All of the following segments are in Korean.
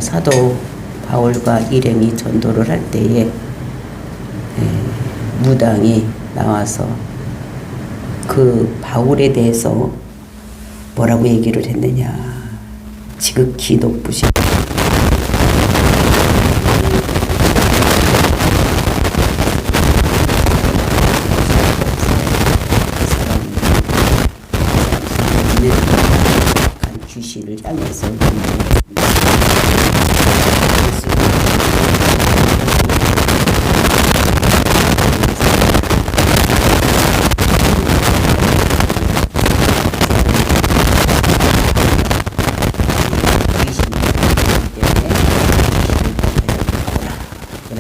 사도 바울과 일행이 전도를 할 때에 무당이 나와서 그 바울에 대해서 뭐라고 얘기를 했느냐. 지극히 높으신 귀신을 향해서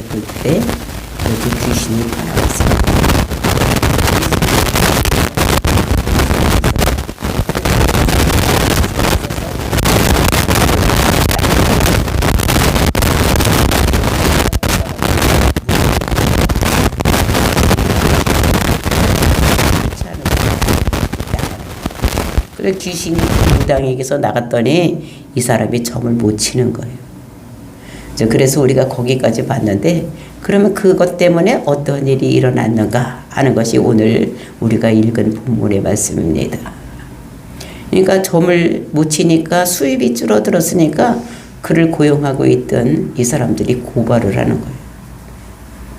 그때 여기 귀신이 나왔습니다. 그래 귀신이 무당에게서 나갔더니 이 사람이 점을 못 치는 거예요. 그래서 우리가 거기까지 봤는데 그러면 그것 때문에 어떤 일이 일어났는가 하는 것이 오늘 우리가 읽은 본문의 말씀입니다. 그러니까 점을 못 치니까 수입이 줄어들었으니까 그를 고용하고 있던 이 사람들이 고발을 하는 거예요.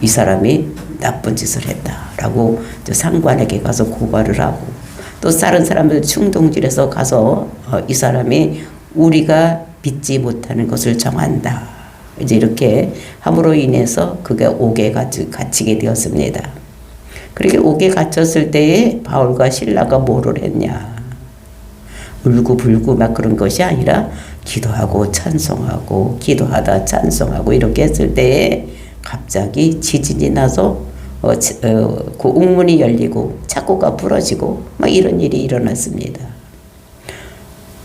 이 사람이 나쁜 짓을 했다라고 상관에게 가서 고발을 하고 또 다른 사람들 충동질해서 가서 이 사람이 우리가 믿지 못하는 것을 정한다. 이제 이렇게 함으로 인해서 그가 옥에 갇히게 되었습니다. 그렇게 옥에 갇혔을 때에 바울과 실라가 뭐를 했냐. 울고불고 막 그런 것이 아니라 기도하고 찬송하고 기도하다 찬송하고 이렇게 했을 때에 갑자기 지진이 나서 그 옥문이 열리고 창고가 부러지고 막 이런 일이 일어났습니다.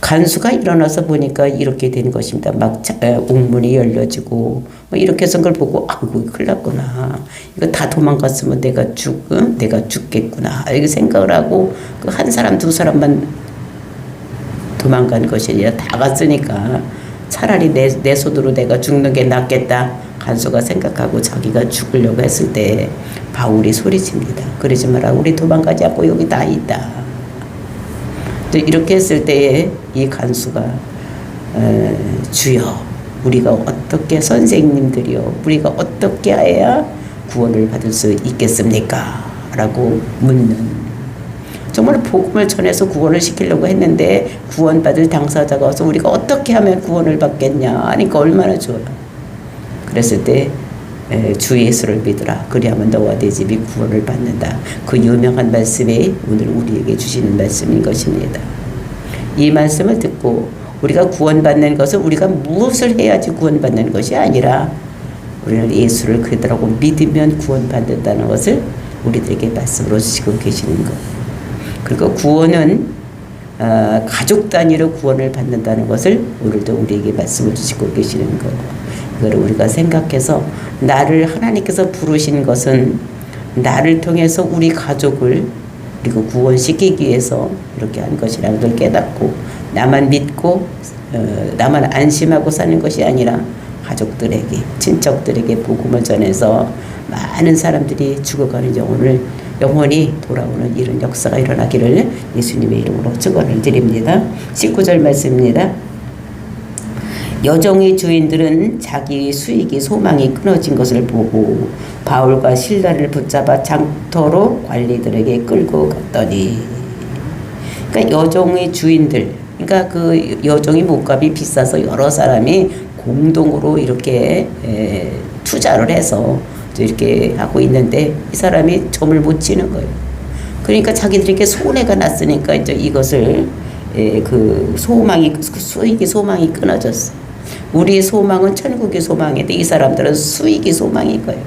간수가 일어나서 보니까 이렇게 된 것입니다. 막 옥문이 열려지고 뭐 이렇게 해서 그걸 보고 아이고 큰일 났구나. 이거 다 도망갔으면 내가 죽겠구나. 이렇게 생각을 하고 그 한 사람 두 사람만 도망간 것이 아니라 다 갔으니까 차라리 내 손으로 내가 죽는 게 낫겠다. 간수가 생각하고 자기가 죽으려고 했을 때 바울이 소리칩니다. 그러지 마라. 우리 도망가지 않고 여기 다 있다. 이렇게 했을 때에 이 간수가 주여 우리가 어떻게 선생님들이요 우리가 어떻게 해야 구원을 받을 수 있겠습니까? 라고 묻는 정말 복음을 전해서 구원을 시키려고 했는데 구원받을 당사자가 와서 우리가 어떻게 하면 구원을 받겠냐 하니까 얼마나 좋아요. 그랬을 때 주 예수를 믿으라. 그리하면 너와 네 집이 구원을 받는다. 그 유명한 말씀이 오늘 우리에게 주시는 말씀인 것입니다. 이 말씀을 듣고 우리가 구원받는 것은 우리가 무엇을 해야지 구원받는 것이 아니라 우리는 예수를 그대로 믿으면 구원받는다는 것을 우리들에게 말씀으로 주시고 계시는 것. 그리고 구원은 가족 단위로 구원을 받는다는 것을 오늘도 우리에게 말씀을 주시고 계시는 것. 이걸 우리가 생각해서 나를 하나님께서 부르신 것은 나를 통해서 우리 가족을 그리고 구원시키기 위해서 이렇게 한 것이라는 걸 깨닫고 나만 믿고 나만 안심하고 사는 것이 아니라 가족들에게 친척들에게 복음을 전해서 많은 사람들이 죽어가는 영혼이 돌아오는 이런 역사가 일어나기를 예수님의 이름으로 축원을 드립니다. 19절 말씀입니다. 여종의 주인들은 자기 수익이 소망이 끊어진 것을 보고 바울과 실라를 붙잡아 장터로 관리들에게 끌고 갔더니 그러니까 여종의 주인들 그러니까 그 여종의 몸값이 비싸서 여러 사람이 공동으로 이렇게 투자를 해서 이렇게 하고 있는데 이 사람이 점을 못 치는 거예요. 그러니까 자기들에게 손해가 났으니까 이제 이것을 그 수익이 소망이 끊어졌어. 우리의 소망은 천국의 소망인데 이 사람들은 수익이 소망인 거예요.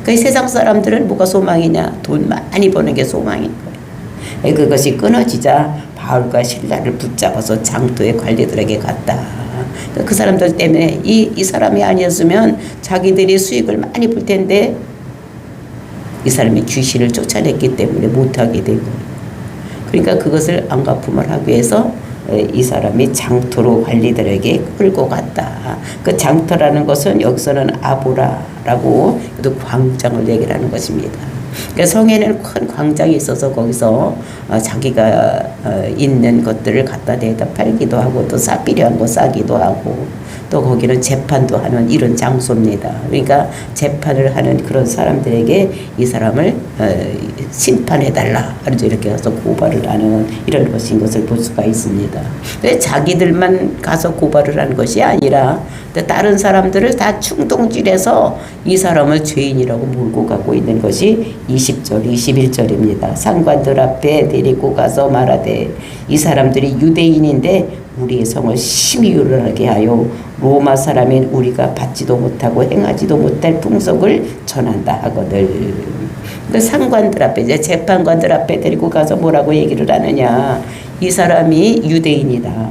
그러니까 세상 사람들은 뭐가 소망이냐? 돈 많이 버는 게 소망인 거예요. 그것이 끊어지자 바울과 실라를 붙잡아서 장도의 관리들에게 갔다. 그 사람들 때문에 이 사람이 아니었으면 자기들이 수익을 많이 볼 텐데 이 사람이 귀신을 쫓아냈기 때문에 못하게 되고 그러니까 그것을 안갚음을 하기 위해서 이 사람이 장토로 관리들에게 끌고 갔다. 그 장터라는 것은 여기서는 아보라라고 또 광장을 얘기하는 것입니다. 그러니까 성에는 큰 광장이 있어서 거기서 자기가 있는 것들을 갖다 대다 팔기도 하고 또 필요한 거 싸기도 하고 또 거기는 재판도 하는 이런 장소입니다. 그러니까 재판을 하는 그런 사람들에게 이 사람을 심판해달라 이렇게 해서 고발을 하는 이런 것인 것을 볼 수가 있습니다. 자기들만 가서 고발을 하는 것이 아니라 다른 사람들을 다 충동질해서 이 사람을 죄인이라고 몰고 가고 있는 것이 20절, 21절입니다. 상관들 앞에 데리고 가서 말하되 이 사람들이 유대인인데 우리의 성을 심히 요란하게 하여 로마 사람인 우리가 받지도 못하고 행하지도 못할 풍속을 전한다 하거늘. 그 상관들 앞에 이제 재판관들 앞에 데리고 가서 뭐라고 얘기를 하느냐. 이 사람이 유대인이다.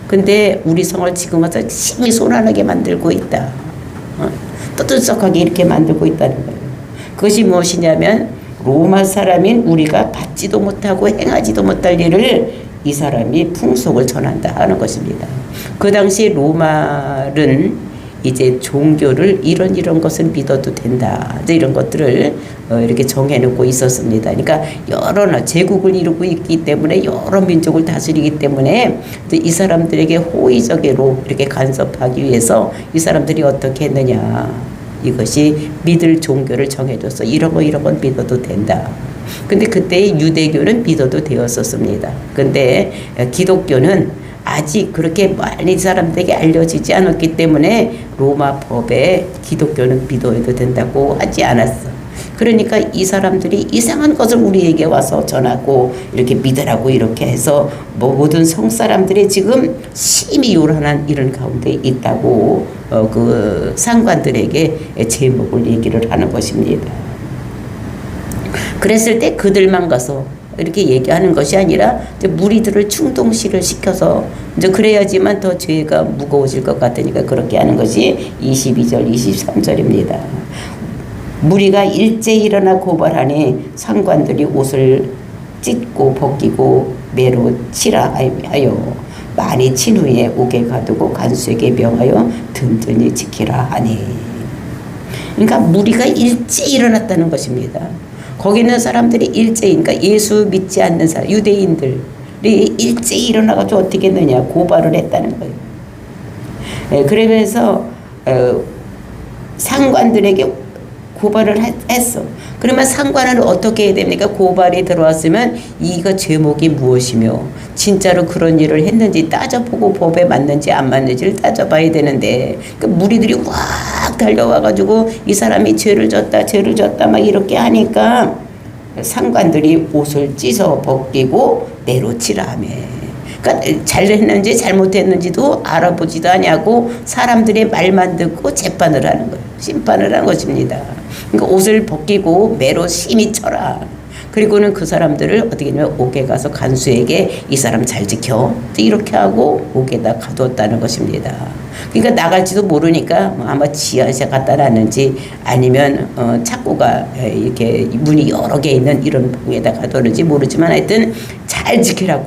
근데 우리 성을 지금 와서 심히 소란하게 만들고 있다. 떠들썩하게 이렇게 만들고 있다는 거예요. 그것이 무엇이냐면 로마 사람인 우리가 받지도 못하고 행하지도 못할 일을 이 사람이 풍속을 전한다 하는 것입니다. 그 당시 로마는 이제 종교를 이런 것은 믿어도 된다. 이런 것들을 이렇게 정해놓고 있었습니다. 그러니까 여러 제국을 이루고 있기 때문에 여러 민족을 다스리기 때문에 이 사람들에게 호의적으로 이렇게 간섭하기 위해서 이 사람들이 어떻게 했느냐. 이것이 믿을 종교를 정해줘서 이런 건 믿어도 된다. 근데 그때 유대교는 믿어도 되었었습니다. 근데 기독교는 아직 그렇게 많이 사람들에게 알려지지 않았기 때문에 로마 법에 기독교는 믿어도 된다고 하지 않았어. 그러니까 이 사람들이 이상한 것을 우리에게 와서 전하고 이렇게 믿으라고 이렇게 해서 모든 성 사람들이 지금 심히 요란한 이런 가운데 있다고 그 상관들에게 제목을 얘기를 하는 것입니다. 그랬을 때 그들만 가서 이렇게 얘기하는 것이 아니라 이제 무리들을 충동시를 시켜서 이제 그래야지만 더 죄가 무거워질 것 같으니까 그렇게 하는 것이 22절, 23절입니다. 무리가 일제히 일어나 고발하니 상관들이 옷을 찢고 벗기고 매로 치라 하여 많이 친 후에 옥에 가두고 간수에게 명하여 든든히 지키라 하니. 그러니까 무리가 일제히 일어났다는 것입니다. 거기 있는 사람들이 일제히, 그러니까 예수 믿지 않는 사람, 유대인들이 일제히 일어나가지고 어떻게 했느냐, 고발을 했다는 거예요. 그러면서 상관들에게 고발을 했어. 그러면 상관은 어떻게 해야 됩니까? 고발이 들어왔으면 이거 제목이 무엇이며 진짜로 그런 일을 했는지 따져보고 법에 맞는지 안 맞는지를 따져봐야 되는데 그 무리들이 확 달려와가지고 이 사람이 죄를 졌다 막 이렇게 하니까 상관들이 옷을 찢어 벗기고 내로치라 하며, 그러니까 잘했는지 잘못했는지도 알아보지도 않냐고 사람들의 말만 듣고 재판을 하는 거예요. 심판을 하는 것입니다. 그러니까 옷을 벗기고 매로 심히 쳐라. 그리고는 그 사람들을 어떻게 하냐면 옥에 가서 간수에게 이 사람 잘 지켜 이렇게 하고 옥에다 가두었다는 것입니다. 그러니까 나갈지도 모르니까 아마 지하실에 갖다 놨는지 아니면 창고가 이렇게 문이 여러 개 있는 이런 옥에다 가두었는지 모르지만 하여튼 잘 지키라고,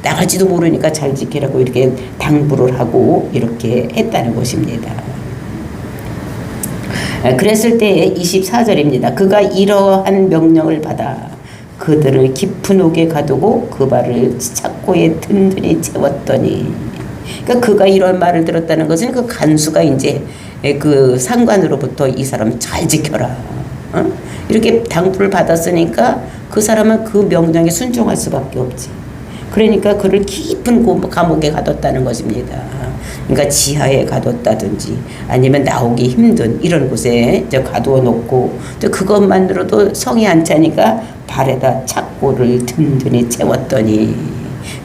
나갈지도 모르니까 잘 지키라고 이렇게 당부를 하고 이렇게 했다는 것입니다. 그랬을 때에 24절입니다. 그가 이러한 명령을 받아 그들을 깊은 옥에 가두고 그 발을 창고에 든든히 채웠더니, 그러니까 그가 이런 말을 들었다는 것은 그 간수가 이제 그 상관으로부터 이 사람 잘 지켜라, 이렇게 당부를 받았으니까 그 사람은 그 명령에 순종할 수밖에 없지. 그러니까 그를 깊은 감옥에 가뒀다는 것입니다. 그러니까 지하에 가뒀다든지 아니면 나오기 힘든 이런 곳에 가두어 놓고, 그것만으로도 성이 안 차니까 발에다 착고를 든든히 채웠더니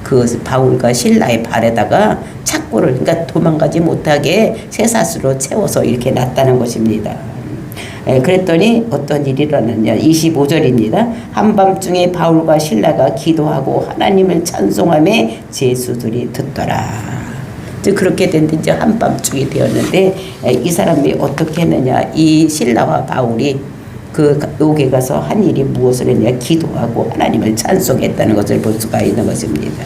그 바울과 실라의 발에다가 착고를, 그러니까 도망가지 못하게 쇠사슬로 채워서 이렇게 놨다는 것입니다. 그랬더니 어떤 일이 일어났냐. 25절입니다. 한밤중에 바울과 실라가 기도하고 하나님을 찬송하며 제수들이 듣더라. 그렇게 됐는데 이제 한밤중이 되었는데 이 사람이 어떻게 했느냐. 이 실라와 바울이 그 옥에 가서 한 일이 무엇을 했냐. 기도하고 하나님을 찬송했다는 것을 볼 수가 있는 것입니다.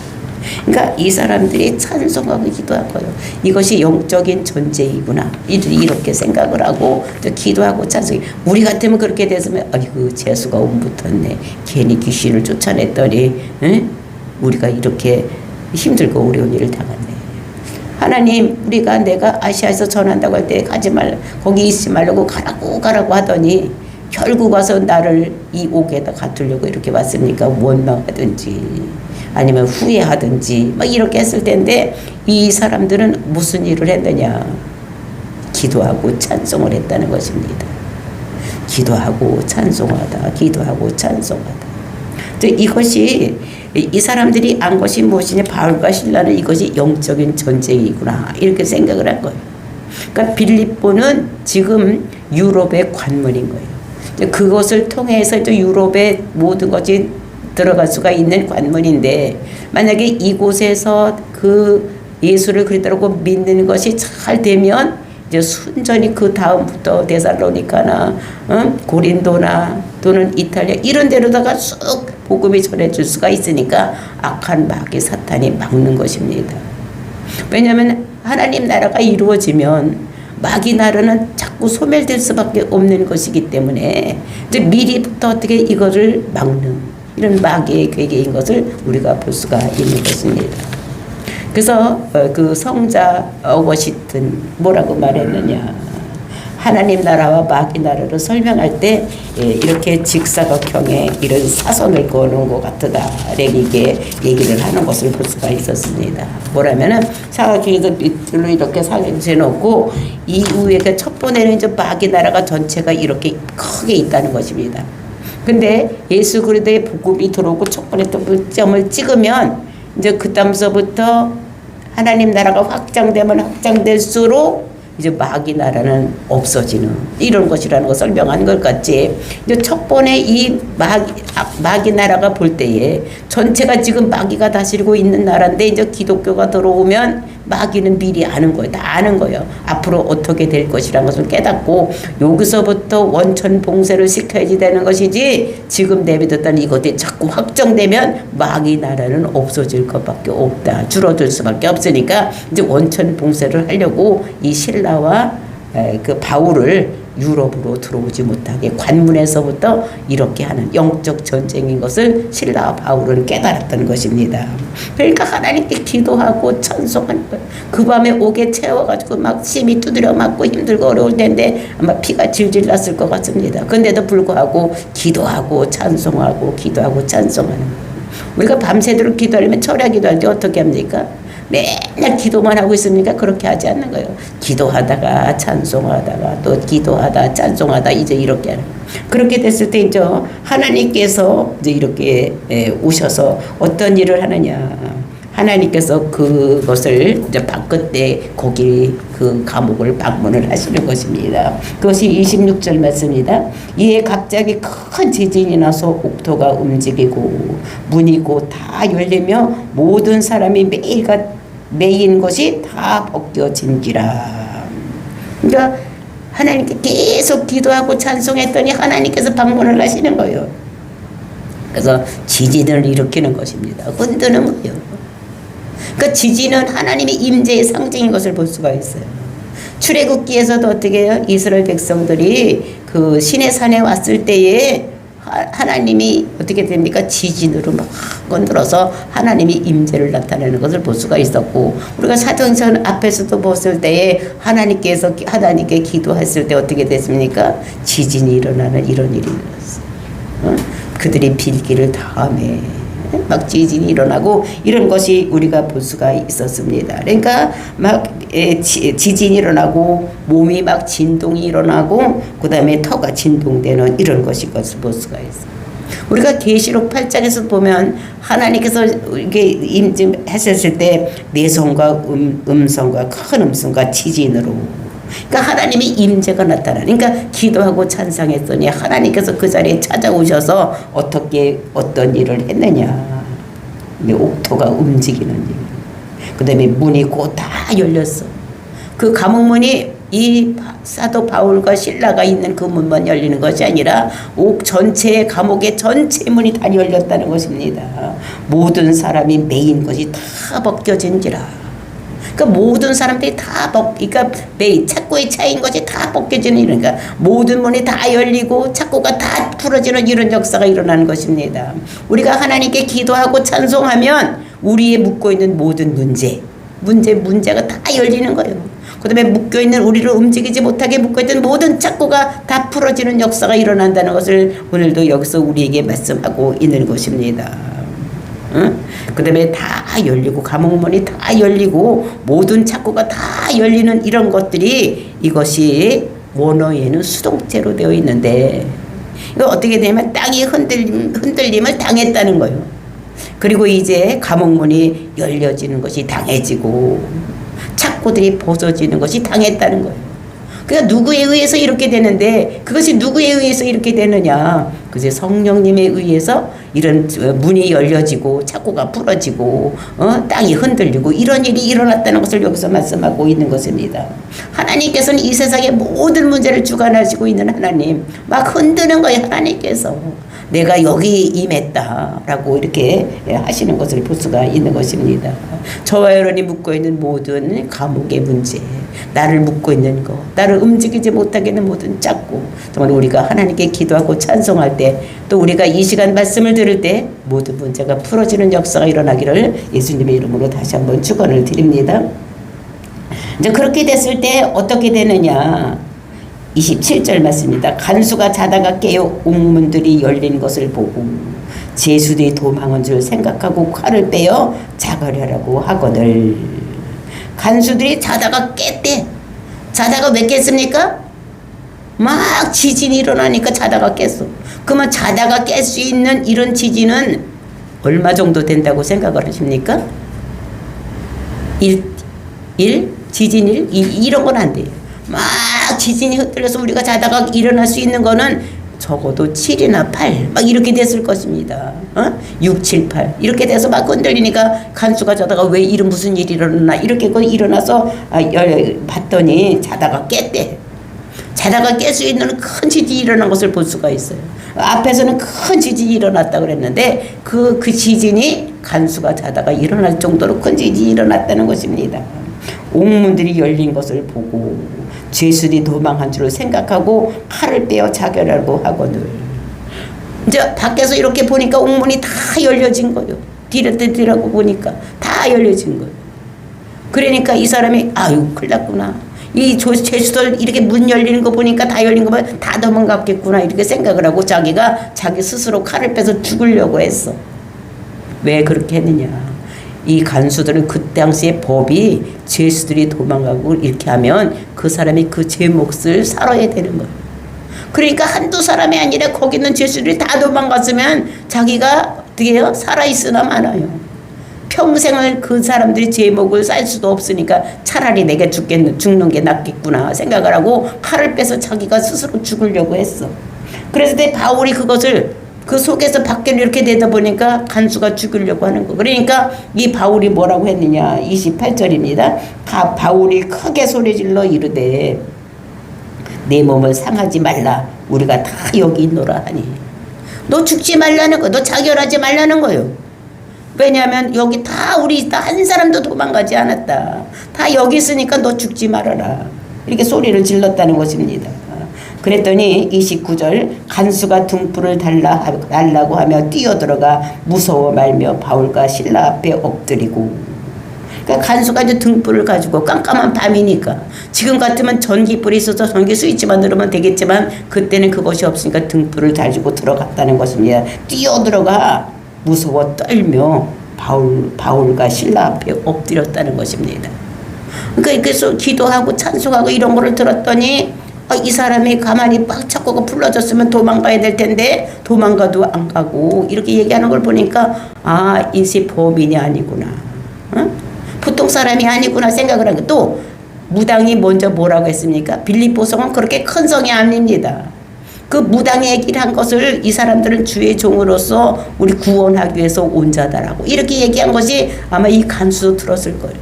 그러니까 이 사람들이 찬송하고 기도한 거예요. 이것이 영적인 존재이구나. 이렇게 생각을 하고 또 기도하고 찬송해. 우리 같으면 그렇게 됐으면 아이고 재수가 온 붙었네. 괜히 귀신을 쫓아냈더니 우리가 이렇게 힘들고 어려운 일을 당했네. 하나님 우리가 내가 아시아에서 전한다고 할 때 가지 말라 거기 있지 말라고 가라고 하더니 결국 와서 나를 이 옥에다 가두려고 이렇게 왔습니까? 원망하든지 아니면 후회하든지 막 이렇게 했을 텐데 이 사람들은 무슨 일을 했느냐? 기도하고 찬송을 했다는 것입니다. 기도하고 찬송하다. 기도하고 찬송하다. 이것이 이 사람들이 안 것이 무엇이냐? 바울과 실라는 이것이 영적인 전쟁이구나 이렇게 생각을 한 거예요. 그러니까 빌립보는 지금 유럽의 관문인 거예요. 그것을 통해서 유럽의 모든 것이 들어갈 수가 있는 관문인데 만약에 이곳에서 그 예수를 그리스도라고 믿는 것이 잘 되면 이제 순전히 그 다음부터 데살로니카나 고린도나 또는 이탈리아 이런 데로다가 쑥 복음이 전해질 수가 있으니까 악한 마귀 사탄이 막는 것입니다. 왜냐하면 하나님 나라가 이루어지면 마귀 나라는 자꾸 소멸될 수밖에 없는 것이기 때문에 이제 미리부터 어떻게 이거를 막는 이런 마귀의 계획인 것을 우리가 볼 수가 있는 것입니다. 그래서 그 성자 어거시튼 뭐라고 말했느냐? 하나님 나라와 마귀 나라를 설명할 때 이렇게 직사각형의 이런 사선을 그어놓은 것 같다. 이게 얘기를 하는 것을 볼 수가 있었습니다. 뭐라면은 사각형에서 밑으로 이렇게 사각형을 놓고 이후에 첫 번에는 이제 마귀 나라가 전체가 이렇게 크게 있다는 것입니다. 근데 예수 그리스도의 복음이 들어오고 첫 번에 또 점을 찍으면 이제 그 다음서부터 하나님 나라가 확장되면 확장될수록 이제 마귀 나라는 없어지는 이런 것이라는 걸 설명하는 것 같지. 이제 첫 번에 이 마귀 나라가 볼 때에 전체가 지금 마귀가 다스리고 있는 나라인데 이제 기독교가 들어오면 마귀는 미리 아는 거예요. 다 아는 거예요. 앞으로 어떻게 될 것이라는 것을 깨닫고 여기서부터 원천 봉쇄를 시켜야지 되는 것이지 지금 내비뒀다는 이것이 자꾸 확정되면 마귀 나라는 없어질 것밖에 없다. 줄어들 수밖에 없으니까 이제 원천 봉쇄를 하려고 이 신라와 그 바울을 유럽으로 들어오지 못하게 관문에서부터 이렇게 하는 영적 전쟁인 것을 신라와 바울은 깨달았던 것입니다. 그러니까 하나님께 기도하고 찬송하는 거예요. 그 밤에 옥에 채워가지고 막 심히 두드려 맞고 힘들고 어려울 텐데 아마 피가 질질 났을 것 같습니다. 근데도 불구하고 기도하고 찬송하고 기도하고 찬송하는 거예요. 우리가 밤새도록 기도하려면 철야 기도할 때 어떻게 합니까? 맨날 기도만 하고 있습니까? 그렇게 하지 않는 거예요. 기도하다가 찬송하다가 또 기도하다 찬송하다 이제 이렇게 하는 거예요. 그렇게 됐을 때 이제 하나님께서 이제 이렇게 오셔서 어떤 일을 하느냐. 하나님께서 그것을 이제 바끝에 거기 그 감옥을 방문을 하시는 것입니다. 그것이 26절 말씀입니다. 이에 갑자기 큰 지진이 나서 옥토가 움직이고 문이 곧 다 열리며 모든 사람이 매인 것이 다 벗겨진지라. 그러니까 하나님께 계속 기도하고 찬송했더니 하나님께서 방문을 하시는 거예요. 그래서 지진을 일으키는 것입니다. 흔드는 거예요. 그러니까 지진은 하나님의 임재의 상징인 것을 볼 수가 있어요. 출애굽기에서도 어떻게 해요? 이스라엘 백성들이 그 시내산에 왔을 때에 하나님이 어떻게 됩니까? 지진으로 막 건드려서 하나님이 임재를 나타내는 것을 볼 수가 있었고, 우리가 사도행전 앞에서도 봤을 때에 하나님께 기도했을 때 어떻게 됐습니까? 지진이 일어나는 이런 일이 일어났어요. 그들이 빌기를 다음에 막 지진이 일어나고 이런 것이 우리가 볼 수가 있었습니다. 그러니까 막 지진이 일어나고 몸이 막 진동이 일어나고 그 다음에 터가 진동되는 이런 것을 볼 수가 있어요. 우리가 계시록 8장에서 보면 하나님께서 이게 임했을 때 내성과 음성과 큰 음성과 지진으로, 그러니까 하나님의 임재가 나타나는, 그러니까 기도하고 찬송했더니 하나님께서 그 자리에 찾아오셔서 어떤 일을 했느냐. 옥토가 움직이는 일. 그 다음에 문이 곧 다 열렸어. 그 감옥문이 이 사도 바울과 실라가 있는 그 문만 열리는 것이 아니라 옥 전체의 감옥의 전체 문이 다 열렸다는 것입니다. 모든 사람이 매인 것이 다 벗겨진지라. 그러니까 모든 사람들이 다 그러니까 매인 착고에 차인 것이 다 벗겨지는 그러니까 모든 문이 다 열리고 착고가 다 풀어지는 이런 역사가 일어나는 것입니다. 우리가 하나님께 기도하고 찬송하면 우리의 묶고 있는 모든 문제가 다 열리는 거예요. 그 다음에 묶여있는 우리를 움직이지 못하게 묶여있던 모든 착고가 다 풀어지는 역사가 일어난다는 것을 오늘도 여기서 우리에게 말씀하고 있는 것입니다. 응? 그 다음에 다 열리고 감옥문이 다 열리고 모든 착고가 다 열리는 이런 것들이 이것이 원어에는 수동태로 되어 있는데 이거 어떻게 되냐면 땅이 흔들림을 당했다는 거예요. 그리고 이제 감옥문이 열려지는 것이 당해지고 착고들이 벗어지는 것이 당했다는 거예요. 그러니까 누구에 의해서 이렇게 되는데 그것이 누구에 의해서 이렇게 되느냐. 그래서 성령님에 의해서 이런 문이 열려지고 착고가 풀어지고 땅이 흔들리고 이런 일이 일어났다는 것을 여기서 말씀하고 있는 것입니다. 하나님께서는 이 세상의 모든 문제를 주관하시고 있는 하나님 막 흔드는 거예요. 하나님께서 내가 여기 임했다라고 이렇게 하시는 것을 볼 수가 있는 것입니다. 저와 여러분이 묶고 있는 모든 감옥의 문제, 나를 묶고 있는 것, 나를 움직이지 못하게 하는 모든 짝고 정말 우리가 하나님께 기도하고 찬송할 때 또 우리가 이 시간 말씀을 들을 때 모든 문제가 풀어지는 역사가 일어나기를 예수님의 이름으로 다시 한번 축원을 드립니다. 이제 그렇게 됐을 때 어떻게 되느냐. 27절 말씀입니다. 간수가 자다가 깨어 옥문들이 열린 것을 보고 제수들이 도망한 줄 생각하고 칼을 빼어 자결하라고 하거늘. 간수들이 자다가 깼대. 자다가 왜 깼습니까? 막 지진이 일어나니까 자다가 깼어. 그러면 자다가 깰 수 있는 이런 지진은 얼마 정도 된다고 생각을 하십니까? 지진 1? 이런 건 안 돼요. 막 지진이 흔들려서 우리가 자다가 일어날 수 있는 거는 적어도 7이나 8 막 이렇게 됐을 것입니다. 6, 7, 8 이렇게 돼서 막 흔들리니까 간수가 자다가 왜 이런 무슨 일이 일어났나 이렇게 일어나서 봤더니 자다가 깼대. 자다가 깰 수 있는 큰 지진이 일어난 것을 볼 수가 있어요. 앞에서는 큰 지진이 일어났다 그랬는데 그 지진이 간수가 자다가 일어날 정도로 큰 지진이 일어났다는 것입니다. 옥문들이 열린 것을 보고 죄수들이 도망한 줄을 생각하고 칼을 빼어 자결하라고 하거늘. 이제 밖에서 이렇게 보니까 옥문이 다 열려진 거예요. 뒤라고 보니까 다 열려진 거예요. 그러니까 이 사람이 아유 큰일 났구나. 이 죄수들 이렇게 문 열리는 거 보니까 다 열린 거 보면 다 도망갔겠구나 이렇게 생각을 하고 자기 스스로 칼을 빼서 죽으려고 했어. 왜 그렇게 했느냐. 이 간수들은 그 당시의 법이 죄수들이 도망가고 이렇게 하면 그 사람이 그 죄 몫을 살아야 되는 거예요. 그러니까 한두 사람이 아니라 거기 있는 죄수들이 다 도망갔으면 자기가 어떻게 해요? 살아있으나 마나요. 평생을 그 사람들이 제목을 쌀 수도 없으니까 차라리 내가 죽는 게 낫겠구나 생각을 하고 칼을 빼서 자기가 스스로 죽으려고 했어. 그래서 바울이 그것을 그 속에서 밖에 이렇게 되다 보니까 간수가 죽으려고 하는 거. 그러니까 이 바울이 뭐라고 했느냐. 28절입니다. 바울이 크게 소리질러 이르되 내 몸을 상하지 말라. 우리가 다 여기 있노라 하니. 너 죽지 말라는 거. 너 자결하지 말라는 거요. 왜냐하면 여기 다 우리 다 한 사람도 도망가지 않았다. 다 여기 있으니까 너 죽지 말아라. 이렇게 소리를 질렀다는 것입니다. 그랬더니 29절 간수가 등불을 달라고 하며 뛰어들어가 무서워 말며 바울과 실라 앞에 엎드리고. 그러니까 간수가 이제 등불을 가지고 깜깜한 밤이니까 지금 같으면 전기불이 있어서 전기 스위치만 누르면 되겠지만 그때는 그것이 없으니까 등불을 가지고 들어갔다는 것입니다. 뛰어들어가 무서워 떨며 바울과 실라 앞에 엎드렸다는 것입니다. 그러니까 그래서 기도하고 찬송하고 이런 거를 들었더니 이 사람이 가만히 빡 착고가 풀어졌으면 도망가야 될 텐데 도망가도 안 가고 이렇게 얘기하는 걸 보니까 인시 범인이 아니구나. 보통 사람이 아니구나 생각을 하고 또 무당이 먼저 뭐라고 했습니까? 빌립보성은 그렇게 큰 성이 아닙니다. 그 무당의 얘기를 한 것을 이 사람들은 주의 종으로서 우리 구원하기 위해서 온 자다라고 이렇게 얘기한 것이 아마 이 간수도 들었을 거예요.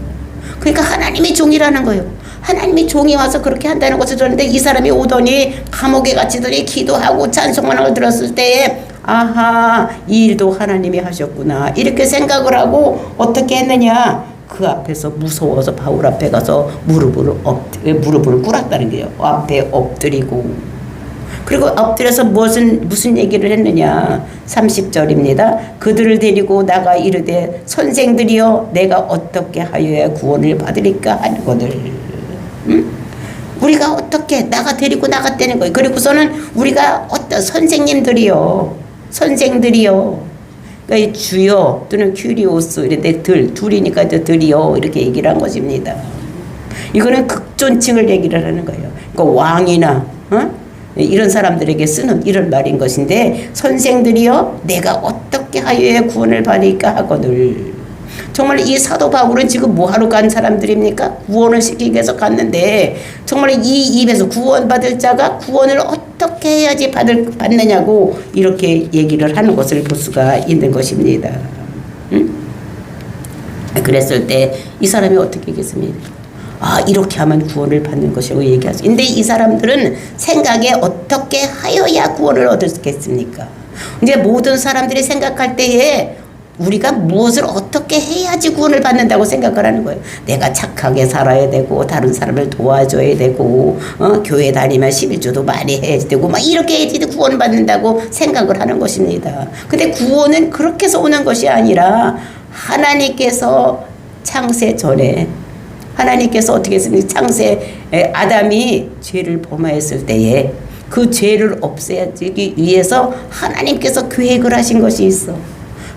그러니까 하나님의 종이라는 거예요. 하나님이 종이 와서 그렇게 한다는 것을 들었는데 이 사람이 오더니 감옥에 갇히더니 기도하고 찬송하는 걸 들었을 때에 아하, 이 일도 하나님이 하셨구나 이렇게 생각을 하고 어떻게 했느냐, 그 앞에서 무서워서 바울 앞에 가서 무릎을 꿇었다는 거예요. 앞에 엎드리고, 그리고 엎드려서 무슨 얘기를 했느냐, 30절입니다. 그들을 데리고 나가 이르되 선생들이여 내가 어떻게 하여야 구원을 받으리까 하거늘. 우리가 어떻게 데리고 나갔다는 거예요. 그리고서는 우리가 선생님들이요, 그러니까 주여 또는 큐리오스 이런데 둘이니까 들이요 이렇게 얘기를 한 것입니다. 이거는 극존칭을 얘기를 하는 거예요. 그러니까 왕이나 이런 사람들에게 쓰는 이런 말인 것인데, 선생들이여 내가 어떻게 하여야 구원을 받을까 하거늘. 정말 이 사도 바울은 지금 뭐하러 간 사람들입니까? 구원을 시키기 위해서 갔는데 정말 이 입에서 구원받을 자가 구원을 어떻게 해야지 받느냐고 이렇게 얘기를 하는 것을 볼 수가 있는 것입니다. 그랬을 때 이 사람이 어떻게 하겠습니까? 이렇게 하면 구원을 받는 것이라고 얘기하죠. 근데 이 사람들은 생각에 어떻게 하여야 구원을 얻겠습니까? 이제 모든 사람들이 생각할 때에 우리가 무엇을 어떻게 해야지 구원을 받는다고 생각을 하는 거예요. 내가 착하게 살아야 되고 다른 사람을 도와줘야 되고 교회 다니면 11조도 많이 해야 되고 막 이렇게 해야지 구원 받는다고 생각을 하는 것입니다. 근데 구원은 그렇게 해서 오는 것이 아니라 하나님께서 창세 전에 하나님께서 어떻게 했습니까? 창세 아담이 죄를 범하였을 때에 그 죄를 없애기 위해서 하나님께서 계획을 하신 것이 있어.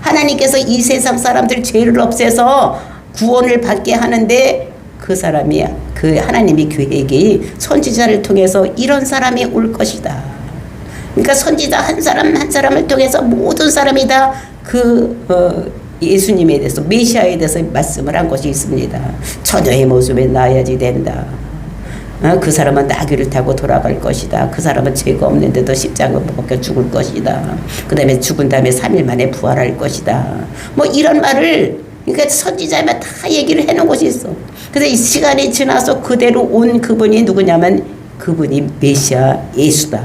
하나님께서 이 세상 사람들 죄를 없애서 구원을 받게 하는데 그 사람이 그 하나님의 계획이 선지자를 통해서 이런 사람이 올 것이다. 그러니까 선지자 한 사람을 통해서 모든 사람이 다 예수님에 대해서 메시아에 대해서 말씀을 한 것이 있습니다. 처녀의 모습에 나야지 된다. 그 사람은 나귀를 타고 돌아갈 것이다. 그 사람은 죄가 없는데도 십자가 못 박혀 죽을 것이다. 그 다음에 죽은 다음에 3일 만에 부활할 것이다. 뭐 이런 말을 그러니까 선지자만 다 얘기를 해놓은 것이 있어. 그래서 이 시간이 지나서 그대로 온 그분이 누구냐면 그분이 메시아 예수다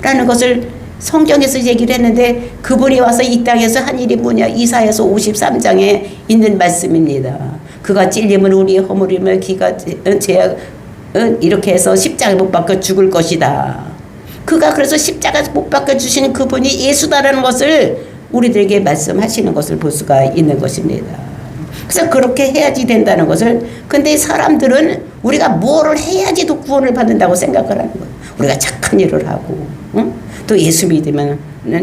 라는 것을 성경에서 얘기를 했는데, 그분이 와서 이 땅에서 한 일이 뭐냐, 이사야서 53장에 있는 말씀입니다. 그가 찔림은 우리의 허물이며 기가 죄악 이렇게 해서 십자가에 못 박혀 죽을 것이다. 그가 그래서 십자가에 못 박혀 주시는 그분이 예수다라는 것을 우리들에게 말씀하시는 것을 볼 수가 있는 것입니다. 그래서 그렇게 해야지 된다는 것을, 근데 사람들은 우리가 뭐를 해야지도 구원을 받는다고 생각을 하는 거예요. 우리가 착한 일을 하고 또 예수 믿으면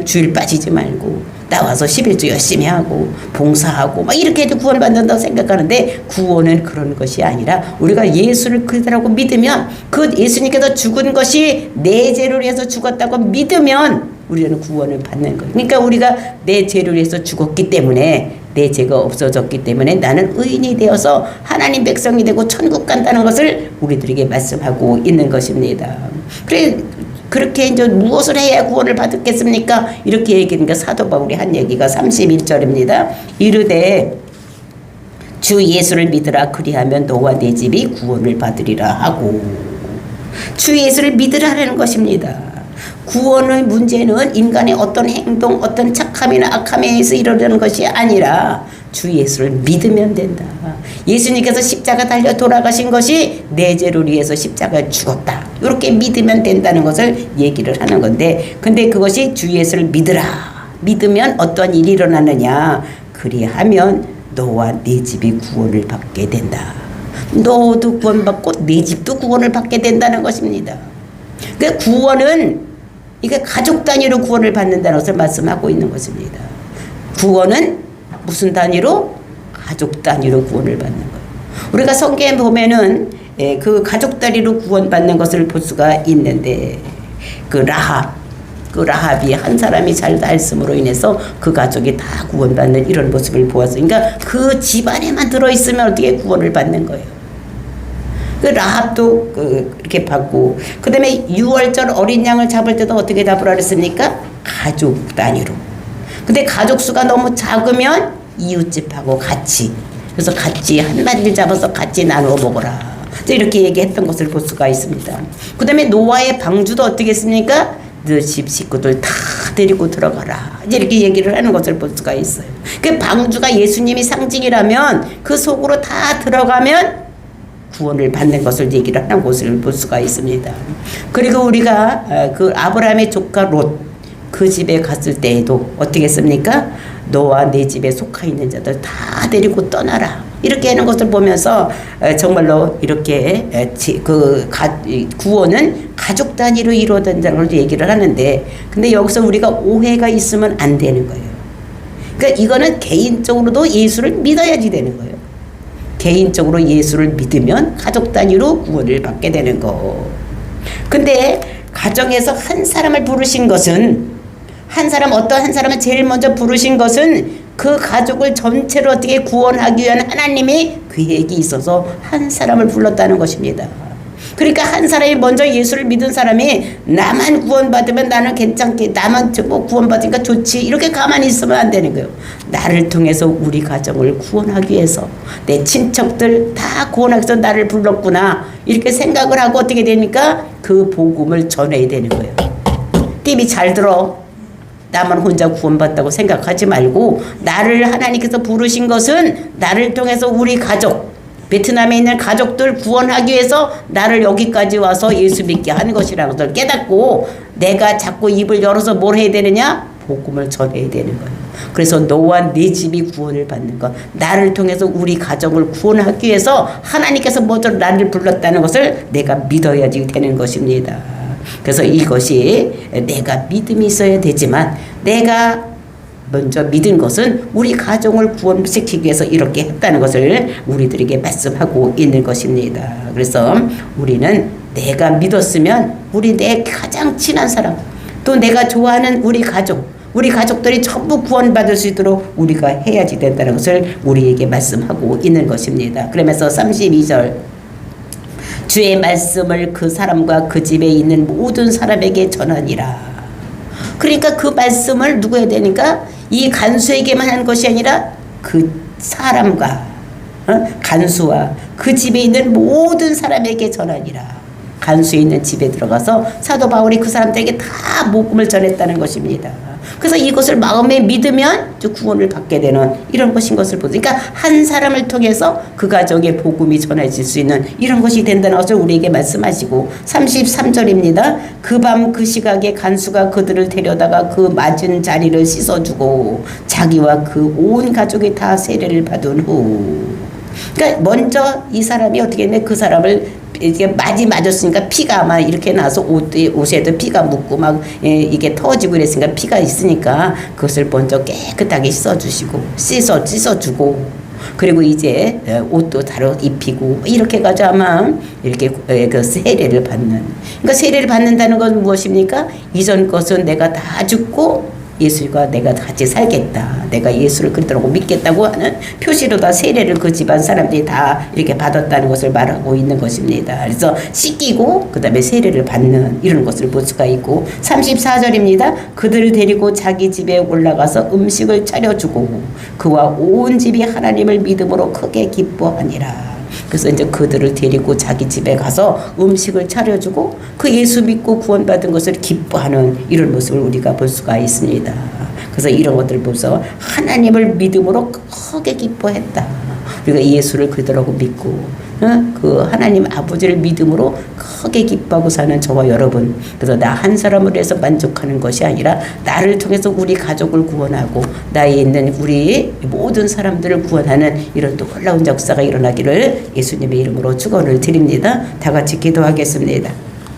주일 빠지지 말고 나와서 11조 열심히 하고 봉사하고 막 이렇게 해도 구원 받는다고 생각하는데, 구원은 그런 것이 아니라 우리가 예수를 그대로라고 믿으면, 그 예수님께서 죽은 것이 내 죄를 위해서 죽었다고 믿으면 우리는 구원을 받는 거예요. 그러니까 우리가 내 죄를 위해서 죽었기 때문에, 내 죄가 없어졌기 때문에 나는 의인이 되어서 하나님 백성이 되고 천국 간다는 것을 우리들에게 말씀하고 있는 것입니다. 그렇게 이제 무엇을 해야 구원을 받겠습니까? 이렇게 얘기하니까 사도 바울이 한 얘기가 31절입니다. 이르되 주 예수를 믿으라, 그리하면 너와 네 집이 구원을 받으리라 하고, 주 예수를 믿으라는 것입니다. 구원의 문제는 인간의 어떤 행동, 어떤 착함이나 악함에 의해서 이루어지는 것이 아니라 주 예수를 믿으면 된다. 예수님께서 십자가 달려 돌아가신 것이 내 죄를 위해서 십자가에 죽었다. 이렇게 믿으면 된다는 것을 얘기를 하는 건데, 근데 그것이 주 예수를 믿으라. 믿으면 어떤 일이 일어나느냐. 그리하면 너와 네 집이 구원을 받게 된다. 너도 구원받고 네 집도 구원을 받게 된다는 것입니다. 그 구원은 이게 가족 단위로 구원을 받는다는 것을 말씀하고 있는 것입니다. 구원은 무슨 단위로? 가족 단위로 구원을 받는 거예요. 우리가 성경에 보면은 그 가족 단위로 구원받는 것을 볼 수가 있는데, 그 라합이 한 사람이 잘 살았음으로 인해서 그 가족이 다 구원받는 이런 모습을 보았어요. 그러니까 그 집안에만 들어있으면 어떻게 구원을 받는 거예요. 그 라합도 이렇게 받고, 그 다음에 6월절 어린 양을 잡을 때도 어떻게 잡으라 그랬습니까? 가족 단위로. 근데 가족 수가 너무 작으면 이웃집하고 같이, 그래서 같이 한 마리를 잡아서 같이 나누어 먹어라. 이렇게 얘기했던 것을 볼 수가 있습니다. 그 다음에 노아의 방주도 어떻게 했습니까? 너 집 식구들 다 데리고 들어가라. 이렇게 얘기를 하는 것을 볼 수가 있어요. 그 방주가 예수님이 상징이라면 그 속으로 다 들어가면 구원을 받는 것을 얘기를 하는 것을 볼 수가 있습니다. 그리고 우리가 그 아브라함의 조카 롯 그 집에 갔을 때에도 어떻게 했습니까? 너와 내 집에 속하 있는 자들 다 데리고 떠나라. 이렇게 하는 것을 보면서 정말로 이렇게 구원은 가족 단위로 이루어진다는 걸 얘기를 하는데, 근데 여기서 우리가 오해가 있으면 안 되는 거예요. 그러니까 이거는 개인적으로도 예수를 믿어야지 되는 거예요. 개인적으로 예수를 믿으면 가족 단위로 구원을 받게 되는 거. 근데 가정에서 한 사람을 부르신 것은 어떤 한 사람을 제일 먼저 부르신 것은 그 가족을 전체로 어떻게 구원하기 위한 하나님의 계획이 있어서 한 사람을 불렀다는 것입니다. 그러니까 한 사람이 먼저 예수를 믿은 사람이 나만 구원받으면 나는 괜찮게, 나만 뭐 구원받으니까 좋지, 이렇게 가만히 있으면 안 되는 거예요. 나를 통해서 우리 가정을 구원하기 위해서, 내 친척들 다 구원하기 위해서 나를 불렀구나, 이렇게 생각을 하고 어떻게 되니까 그 복음을 전해야 되는 거예요. 띠비 잘 들어. 나만 혼자 구원받다고 생각하지 말고, 나를 하나님께서 부르신 것은 나를 통해서 우리 가족, 베트남에 있는 가족들 구원하기 위해서 나를 여기까지 와서 예수 믿게 하는 것이라는 것을 깨닫고, 내가 자꾸 입을 열어서 뭘 해야 되느냐? 복음을 전해야 되는 거예요. 그래서 너와 네 집이 구원을 받는 것, 나를 통해서 우리 가정을 구원하기 위해서 하나님께서 먼저 나를 불렀다는 것을 내가 믿어야지 되는 것입니다. 그래서 이것이 내가 믿음이 있어야 되지만, 내가 먼저 믿은 것은 우리 가정을 구원시키기 위해서 이렇게 했다는 것을 우리들에게 말씀하고 있는 것입니다. 그래서 우리는 내가 믿었으면 우리 내 가장 친한 사람, 또 내가 좋아하는 우리 가족들이 전부 구원받을 수 있도록 우리가 해야지 된다는 것을 우리에게 말씀하고 있는 것입니다. 그러면서 32절, 주의 말씀을 그 사람과 그 집에 있는 모든 사람에게 전하니라. 그러니까 그 말씀을 누구 해야 되니까? 이 간수에게만 한 것이 아니라 그 사람과 간수와 그 집에 있는 모든 사람에게 전하니라. 간수에 있는 집에 들어가서 사도 바울이 그 사람들에게 다 복음을 전했다는 것입니다. 그래서 이것을 마음에 믿으면 구원을 받게 되는 이런 것인 것을 보죠. 그러니까 한 사람을 통해서 그 가정에 복음이 전해질 수 있는 이런 것이 된다는 것을 우리에게 말씀하시고, 33절입니다. 그 밤 그 시각에 간수가 그들을 데려다가 그 맞은 자리를 씻어주고 자기와 그 온 가족이 다 세례를 받은 후, 그러니까 먼저 이 사람이 어떻게 했냐, 그 사람을 이게 맞았으니까 피가 아마 이렇게 나서 옷에도 피가 묻고 막 이게 터지고 이랬으니까 피가 있으니까 그것을 먼저 깨끗하게 씻어주고, 그리고 이제 옷도 다려 입히고 이렇게 해가지고 아마 이렇게 그 세례를 받는. 그러니까 세례를 받는다는 건 무엇입니까? 이전 것은 내가 다 죽고 예수가 내가 같이 살겠다, 내가 예수를 그리스도라고 믿겠다고 하는 표시로 다 세례를 그 집안 사람들이 다 이렇게 받았다는 것을 말하고 있는 것입니다. 그래서 씻기고 그 다음에 세례를 받는 이런 것을 볼 수가 있고, 34절입니다. 그들을 데리고 자기 집에 올라가서 음식을 차려주고 그와 온 집이 하나님을 믿음으로 크게 기뻐하니라. 그래서 이제 그들을 데리고 자기 집에 가서 음식을 차려주고 그 예수 믿고 구원받은 것을 기뻐하는 이런 모습을 우리가 볼 수가 있습니다. 그래서 이런 것들을 보면서 하나님을 믿음으로 크게 기뻐했다. 우리가 예수를 그리스도라고 믿고 그 하나님 아버지를 믿음으로 크게 기뻐하고 사는 저와 여러분, 그래서 나 한 사람을 위해서 만족하는 것이 아니라 나를 통해서 우리 가족을 구원하고 나에 있는 우리 모든 사람들을 구원하는 이런 놀라운 역사가 일어나기를 예수님의 이름으로 축원을 드립니다. 다 같이 기도하겠습니다.